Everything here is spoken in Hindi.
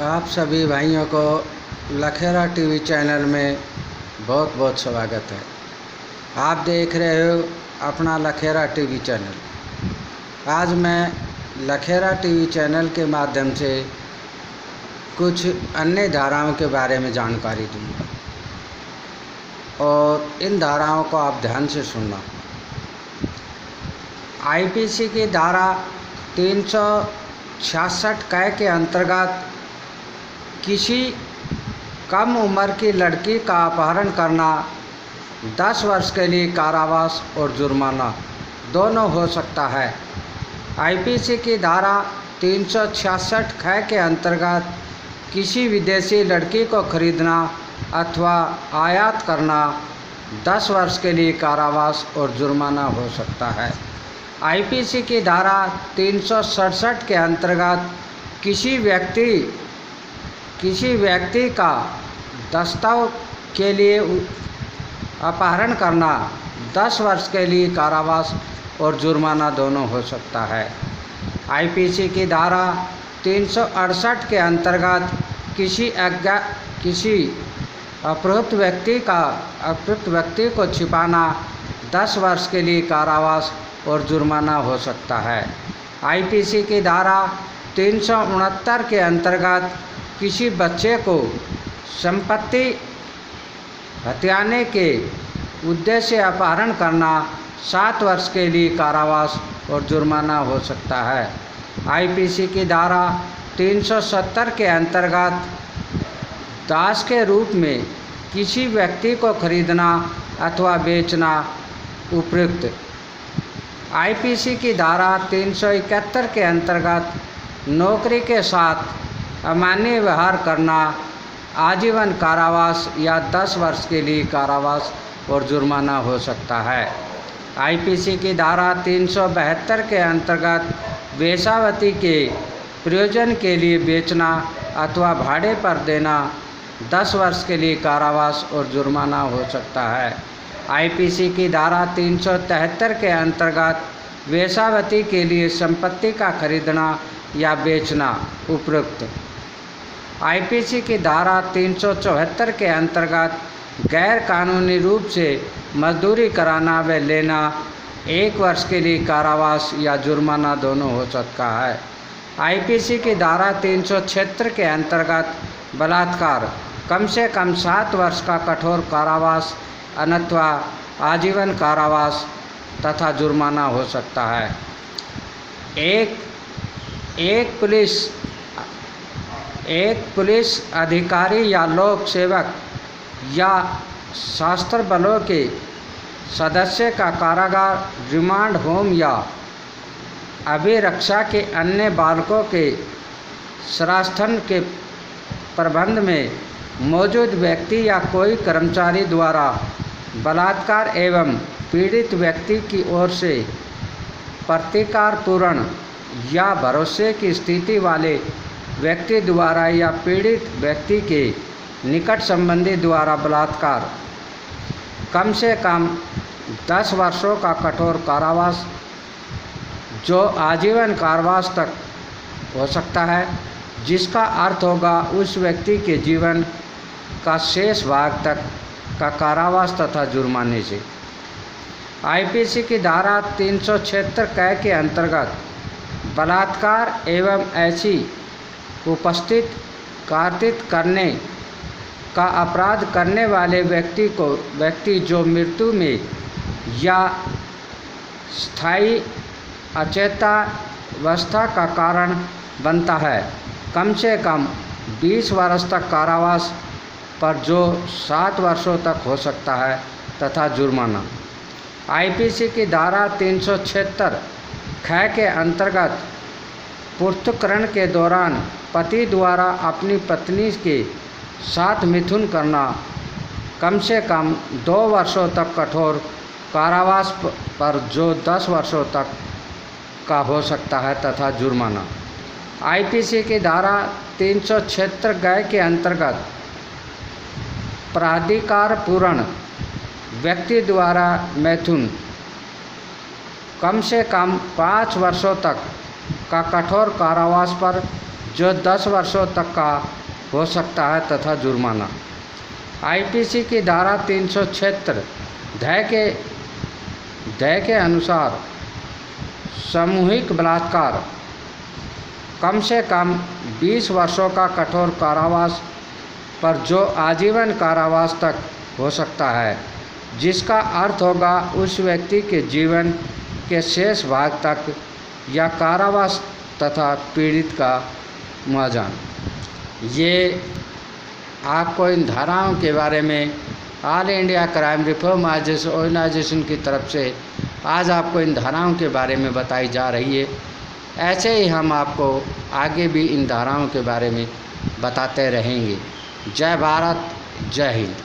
आप सभी भाइयों को लखेरा टीवी चैनल में बहुत बहुत स्वागत है। आप देख रहे हो अपना लखेरा टीवी चैनल। आज मैं लखेरा टीवी चैनल के माध्यम से कुछ अन्य धाराओं के बारे में जानकारी दूंगा और इन धाराओं को आप ध्यान से सुनना। आईपीसी की धारा 366 क के अंतर्गत किसी कम उम्र की लड़की का अपहरण करना 10 वर्ष के लिए कारावास और जुर्माना दोनों हो सकता है। आईपीसी की धारा 366 ख के अंतर्गत किसी विदेशी लड़की को खरीदना अथवा आयात करना 10 वर्ष के लिए कारावास और जुर्माना हो सकता है। आईपीसी की धारा 367 के अंतर्गत किसी व्यक्ति का दस्ताव के लिए अपहरण करना 10 वर्ष के लिए कारावास और जुर्माना दोनों हो सकता है। आईपीसी की धारा 368 के अंतर्गत किसी अपहृत व्यक्ति को छिपाना 10 वर्ष के लिए कारावास और जुर्माना हो सकता है। आईपीसी की धारा 369 के अंतर्गत किसी बच्चे को संपत्ति हथियाने के उद्देश्य से अपहरण करना 7 वर्ष के लिए कारावास और जुर्माना हो सकता है। आईपीसी की धारा 370 के अंतर्गत दास के रूप में किसी व्यक्ति को खरीदना अथवा बेचना उपयुक्त। आईपीसी की धारा 371 के अंतर्गत नौकरी के साथ अमान्य व्यवहार करना आजीवन कारावास या 10 वर्ष के लिए कारावास और जुर्माना हो सकता है। आईपीसी की धारा 372 के अंतर्गत वेश्यावृत्ति के प्रयोजन के लिए बेचना अथवा भाड़े पर देना 10 वर्ष के लिए कारावास और जुर्माना हो सकता है। आईपीसी की धारा 373 के अंतर्गत वेश्यावृत्ति के लिए संपत्ति का खरीदना या बेचना उपयुक्त। आईपीसी की धारा 374 के अंतर्गत गैर कानूनी रूप से मजदूरी कराना व लेना 1 वर्ष के लिए कारावास या जुर्माना दोनों हो सकता है। आईपीसी की धारा 376 के अंतर्गत बलात्कार कम से कम 7 वर्ष का कठोर कारावास अथवा आजीवन कारावास तथा जुर्माना हो सकता है। एक पुलिस अधिकारी या लोक सेवक या सशस्त्र बलों के सदस्य का कारागार, रिमांड होम या अभिरक्षा के अन्य बालकों के संरक्षण के प्रबंध में मौजूद व्यक्ति या कोई कर्मचारी द्वारा बलात्कार एवं पीड़ित व्यक्ति की ओर से प्रतिकारपूर्ण या भरोसे की स्थिति वाले व्यक्ति द्वारा या पीड़ित व्यक्ति के निकट संबंधी द्वारा बलात्कार कम से कम 10 वर्षों का कठोर कारावास जो आजीवन कारावास तक हो सकता है, जिसका अर्थ होगा उस व्यक्ति के जीवन का शेष भाग तक का कारावास तथा जुर्माने से। आईपीसी की धारा 376 क के अंतर्गत बलात्कार एवं ऐसी उपस्थित कार्तित करने का अपराध करने वाले व्यक्ति जो मृत्यु में या स्थायी अचेतावस्था का कारण बनता है, कम से कम 20 वर्ष तक कारावास पर जो 7 वर्षों तक हो सकता है तथा जुर्माना। आईपीसी की धारा 376 ख के अंतर्गत पृथक्करण के दौरान पति द्वारा अपनी पत्नी के साथ मिथुन करना कम से कम 2 वर्षों तक कठोर कारावास पर जो 10 वर्षों तक का हो सकता है तथा जुर्माना। आईपीसी की धारा 376 ग के अंतर्गत प्राधिकारपूर्ण व्यक्ति द्वारा मैथुन कम से कम 5 वर्षों तक का कठोर कारावास पर जो 10 वर्षों तक का हो सकता है तथा जुर्माना। आईपीसी की धारा 376 दय के अनुसार सामूहिक बलात्कार कम से कम 20 वर्षों का कठोर कारावास पर जो आजीवन कारावास तक हो सकता है, जिसका अर्थ होगा उस व्यक्ति के जीवन के शेष भाग तक या कारावास तथा पीड़ित का मुआवजा। ये आपको इन धाराओं के बारे में All India Crime Reform Organisation की तरफ से आज आपको इन धाराओं के बारे में बताई जा रही है। ऐसे ही हम आपको आगे भी इन धाराओं के बारे में बताते रहेंगे। जय भारत, जय हिंद।